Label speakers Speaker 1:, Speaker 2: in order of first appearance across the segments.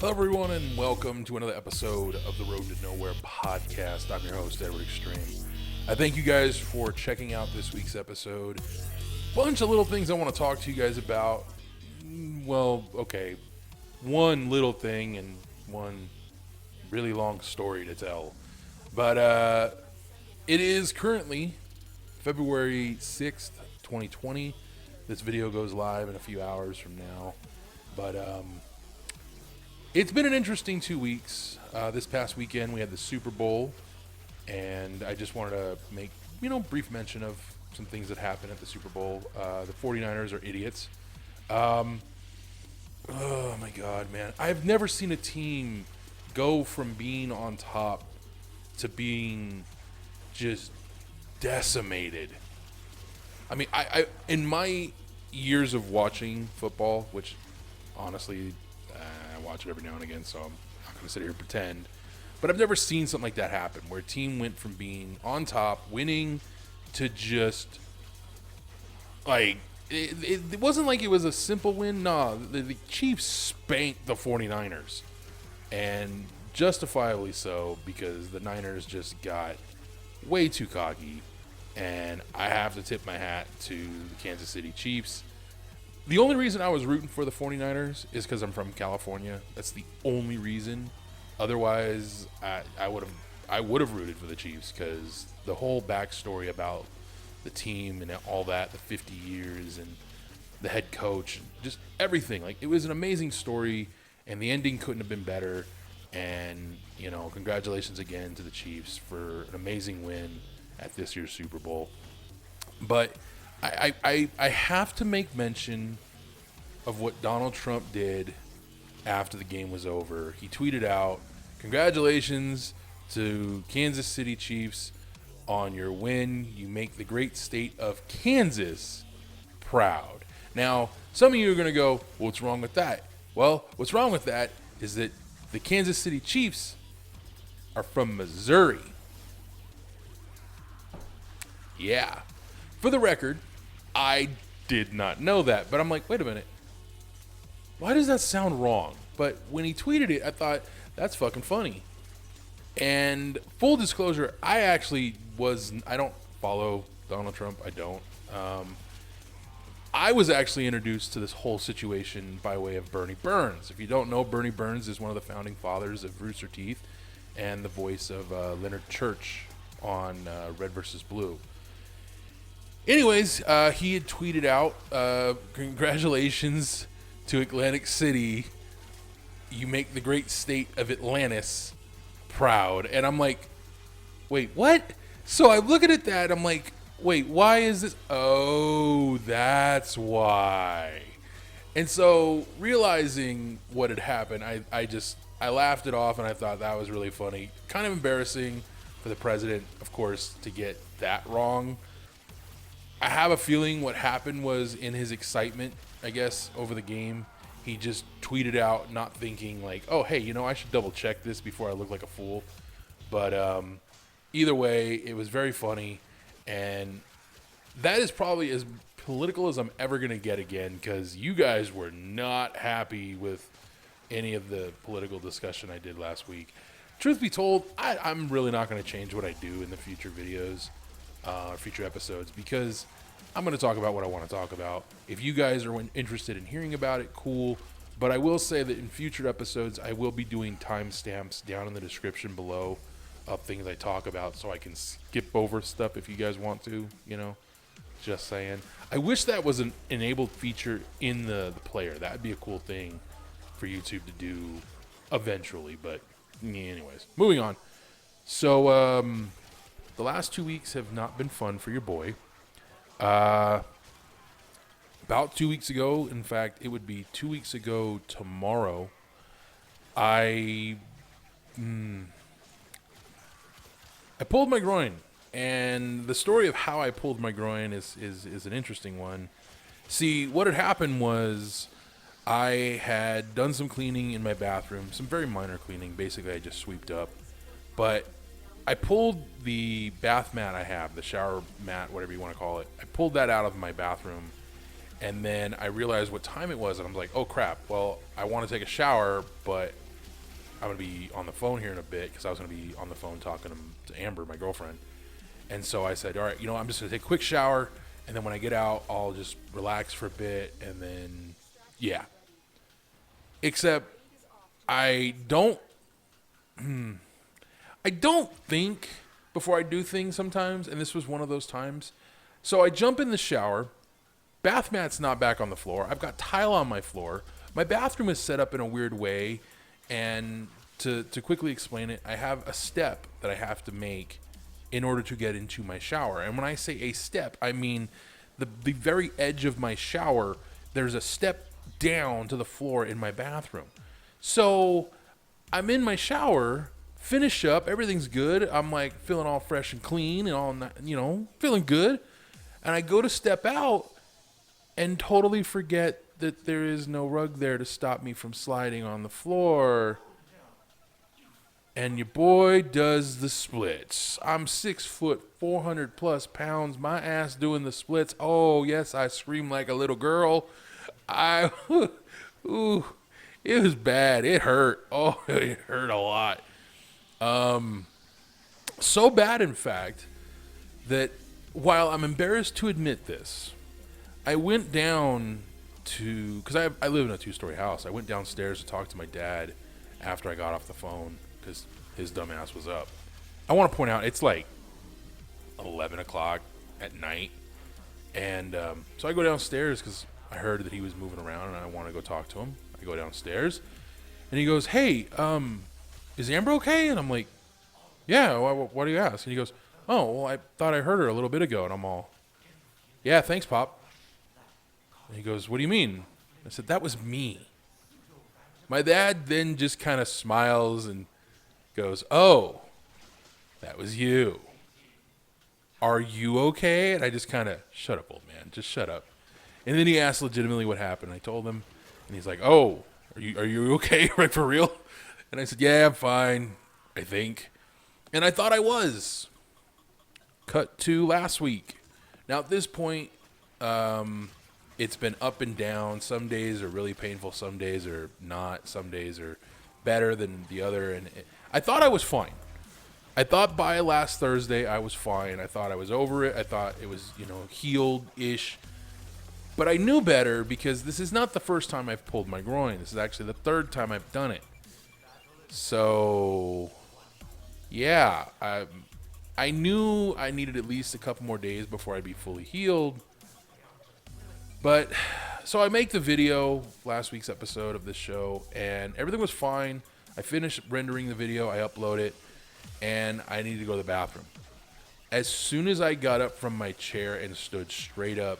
Speaker 1: Hello, everyone, and welcome to another episode of the Road to Nowhere podcast. I'm your host, Edward Extreme. I thank you guys for checking out this week's episode. Bunch of little things I want to talk to you guys about. Well, okay, one little thing and one really long story to tell. But it is currently February 6th, 2020. This video goes live in a few hours from now. But it's been an interesting 2 weeks. This past weekend we had the Super Bowl, and I just wanted to make, brief mention of some things that happened at the Super Bowl. The 49ers are idiots. Oh my God, man. I've never seen a team go from being on top to being just decimated. I mean, I in my years of watching football, which honestly, I watch it every now and again, so I'm not going to sit here and pretend. But I've never seen something like that happen, where a team went from being on top, winning, to just, like, it wasn't like it was a simple win. No, the Chiefs spanked the 49ers. And justifiably so, because the Niners just got way too cocky. And I have to tip my hat to the Kansas City Chiefs. The only reason I was rooting for the 49ers is because I'm from California. That's the only reason. Otherwise, I would have rooted for the Chiefs, because the whole backstory about the team and all that, the 50 years and the head coach, just everything. Like, it was an amazing story, and the ending couldn't have been better. And, congratulations again to the Chiefs for an amazing win at this year's Super Bowl. But I have to make mention of what Donald Trump did after the game was over. He tweeted out, "Congratulations to Kansas City Chiefs on your win. You make the great state of Kansas proud." Now, some of you are going to go, "Well, what's wrong with that?" Well, what's wrong with that is that the Kansas City Chiefs are from Missouri. Yeah. For the record, I did not know that, but I'm like, wait a minute. Why does that sound wrong? But when he tweeted it, I thought, that's fucking funny. And full disclosure, I don't follow Donald Trump. I don't. I was actually introduced to this whole situation by way of Bernie Burns. If you don't know, Bernie Burns is one of the founding fathers of Rooster Teeth and the voice of Leonard Church on Red vs. Blue. Anyways, he had tweeted out, "Congratulations to Atlantic City. You make the great state of Atlantis proud." And I'm like, wait, what? So I'm looking at that. I'm like, wait, why is this? Oh, that's why. And so realizing what had happened, I laughed it off, and I thought that was really funny. Kind of embarrassing for the president, of course, to get that wrong. I have a feeling what happened was, in his excitement, I guess, over the game, he just tweeted out, not thinking like, oh, hey, I should double check this before I look like a fool. But either way, it was very funny. And that is probably as political as I'm ever going to get again, because you guys were not happy with any of the political discussion I did last week. Truth be told, I'm really not going to change what I do in the future videos. Future episodes, because I'm going to talk about what I want to talk about. If you guys are interested in hearing about it, cool. But I will say that in future episodes, I will be doing timestamps down in the description below of things I talk about, so I can skip over stuff if you guys want to, just saying. I wish that was an enabled feature in the player. That would be a cool thing for YouTube to do eventually. But anyways, moving on. So, the last 2 weeks have not been fun for your boy. About 2 weeks ago, in fact, it would be 2 weeks ago tomorrow, I pulled my groin. And the story of how I pulled my groin is an interesting one. See, what had happened was I had done some cleaning in my bathroom, some very minor cleaning. Basically, I just sweeped up. But I pulled the bath mat I have, the shower mat, whatever you want to call it. I pulled that out of my bathroom, and then I realized what time it was, and I'm like, oh crap, well, I want to take a shower, but I'm going to be on the phone here in a bit because I was going to be on the phone talking to Amber, my girlfriend. And so I said, all right, I'm just going to take a quick shower. And then when I get out, I'll just relax for a bit. And then, yeah. Except I don't think before I do things sometimes. And this was one of those times. So I jump in the shower. Bath mat's not back on the floor. I've got tile on my floor. My bathroom is set up in a weird way. And to quickly explain it, I have a step that I have to make in order to get into my shower. And when I say a step, I mean the very edge of my shower, there's a step down to the floor in my bathroom. So I'm in my shower, finish up, everything's good. I'm like feeling all fresh and clean and all, feeling good. And I go to step out and totally forget that there is no rug there to stop me from sliding on the floor. And your boy does the splits. I'm 6 foot, 400 plus pounds. My ass doing the splits. Oh, yes, I scream like a little girl. Ooh, it was bad. It hurt. Oh, it hurt a lot. So bad, in fact, that while I'm embarrassed to admit this, I went down to, because I live in a 2-story house. I went downstairs to talk to my dad after I got off the phone because his dumb ass was up. I want to point out it's like 11 o'clock at night. And so I go downstairs because I heard that he was moving around and I want to go talk to him. I go downstairs and he goes, hey, is Amber okay? And I'm like, yeah, what do you ask? And he goes, oh, well, I thought I heard her a little bit ago. And I'm all, yeah, thanks, Pop. And he goes, what do you mean? I said, that was me. My dad then just kind of smiles and goes, oh, that was you. Are you okay? And I just kind of, shut up, old man. Just shut up. And then he asked legitimately what happened. I told him, and he's like, oh, are you okay? Right, for real? And I said, yeah, I'm fine, I think. And I thought I was. Cut to last week. Now, at this point, it's been up and down. Some days are really painful. Some days are not. Some days are better than the other. And I thought I was fine. I thought by last Thursday I was fine. I thought I was over it. I thought it was, healed-ish. But I knew better because this is not the first time I've pulled my groin. This is actually the third time I've done it. So, yeah. I knew I needed at least a couple more days before I'd be fully healed. But, so I make the video, last week's episode of this show, and everything was fine. I finished rendering the video, I upload it, and I needed to go to the bathroom. As soon as I got up from my chair and stood straight up,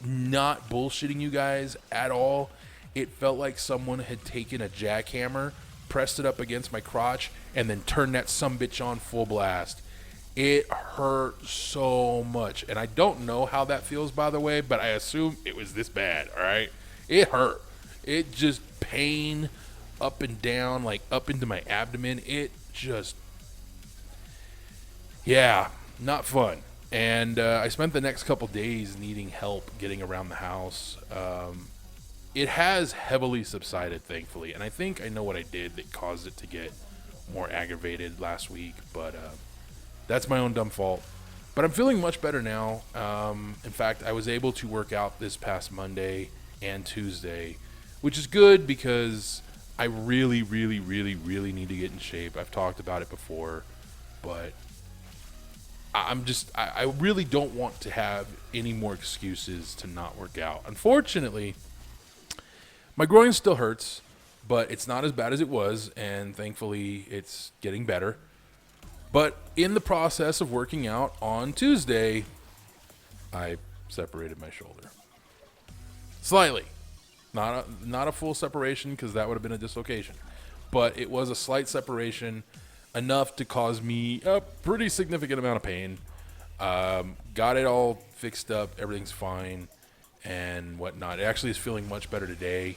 Speaker 1: not bullshitting you guys at all, it felt like someone had taken a jackhammer, pressed it up against my crotch, and then turned that sumbitch on full blast. It hurt so much. And I don't know how that feels, by the way, but I assume it was this bad, all right? It hurt. It just pain up and down, like up into my abdomen. It just, yeah, not fun. And I spent the next couple days needing help getting around the house. It has heavily subsided, thankfully. And I think I know what I did that caused it to get more aggravated last week. But that's my own dumb fault. But I'm feeling much better now. In fact, I was able to work out this past Monday and Tuesday, which is good because I really, really, really, really need to get in shape. I've talked about it before, but I really don't want to have any more excuses to not work out. Unfortunately, my groin still hurts, but it's not as bad as it was, and thankfully it's getting better. But in the process of working out on Tuesday, I separated my shoulder. Slightly. Not a full separation because that would have been a dislocation. But it was a slight separation, enough to cause me a pretty significant amount of pain. Got it all fixed up. Everything's fine and whatnot. It actually is feeling much better today.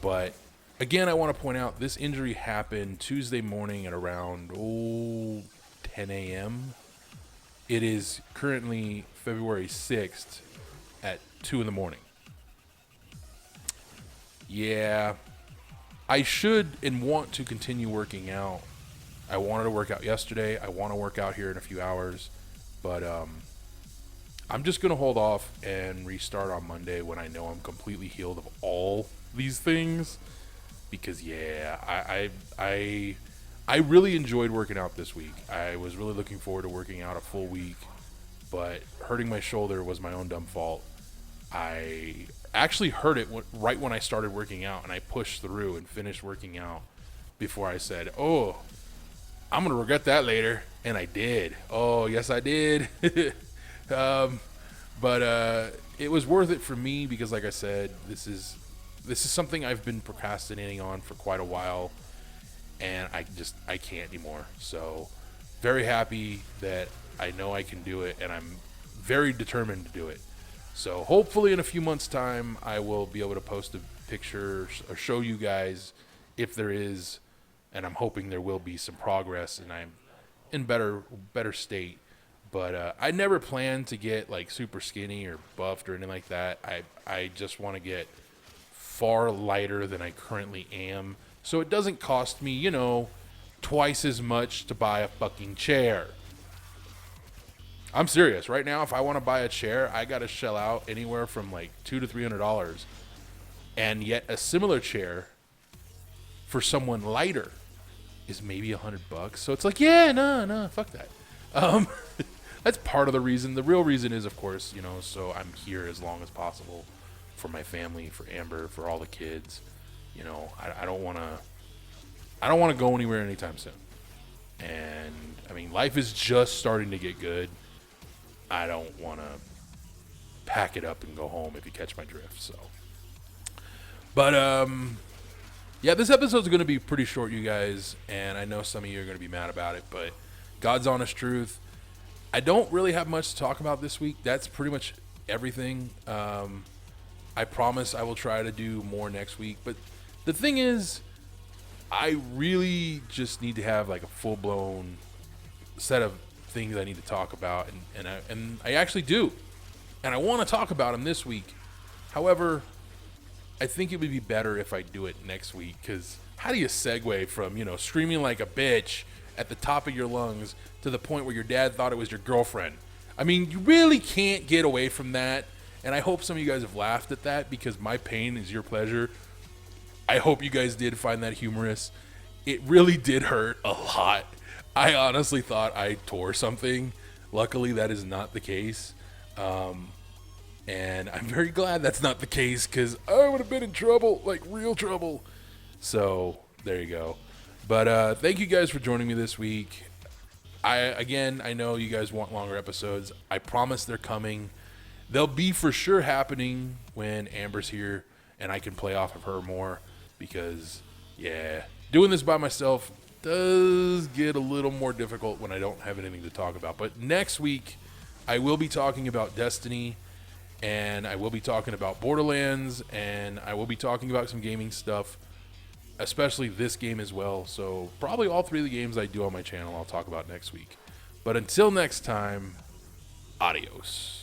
Speaker 1: But again, I want to point out this injury happened Tuesday morning at around 10 a.m. It is currently February 6th at 2 in the morning. Yeah, I should and want to continue working out. I wanted to work out yesterday. I want to work out here in a few hours. But I'm just going to hold off and restart on Monday when I know I'm completely healed of all these things. Because, yeah, I really enjoyed working out this week. I was really looking forward to working out a full week, but hurting my shoulder was my own dumb fault. I actually hurt it right when I started working out, and I pushed through and finished working out before I said, oh, I'm going to regret that later. And I did. Oh, yes, I did. But it was worth it for me because, like I said, this is something I've been procrastinating on for quite a while, and I can't anymore. So very happy that I know I can do it, and I'm very determined to do it. So hopefully in a few months' time, I will be able to post a picture or show you guys if there is, and I'm hoping there will be some progress, and I'm in better state. But I never plan to get like super skinny or buffed or anything like that. I just want to get far lighter than I currently am, so it doesn't cost me, twice as much to buy a fucking chair. I'm serious. Right now, if I want to buy a chair, I got to shell out anywhere from like $200 to $300, and yet a similar chair for someone lighter is maybe $100. So it's like, yeah, no, fuck that. That's part of the reason. The real reason is, of course, so I'm here as long as possible for my family, for Amber, for all the kids. I don't want to go anywhere anytime soon. And I mean, life is just starting to get good. I don't want to pack it up and go home, if you catch my drift. So, but yeah, this episode's going to be pretty short, you guys, and I know some of you are going to be mad about it, but God's honest truth, I don't really have much to talk about this week. That's pretty much everything. I promise I will try to do more next week. But the thing is, I really just need to have like a full-blown set of things I need to talk about. And I actually do. And I want to talk about them this week. However, I think it would be better if I do it next week. Because how do you segue from, screaming like a bitch at the top of your lungs to the point where your dad thought it was your girlfriend? I mean, you really can't get away from that. And I hope some of you guys have laughed at that because my pain is your pleasure. I hope you guys did find that humorous. It really did hurt a lot. I honestly thought I tore something. Luckily, that is not the case. And I'm very glad that's not the case because I would have been in trouble, like real trouble. So there you go. But thank you guys for joining me this week. I know you guys want longer episodes. I promise they're coming. They'll be for sure happening when Amber's here and I can play off of her more because, yeah, doing this by myself does get a little more difficult when I don't have anything to talk about. But next week, I will be talking about Destiny, and I will be talking about Borderlands, and I will be talking about some gaming stuff, especially this game as well. So probably all three of the games I do on my channel I'll talk about next week. But until next time, adios.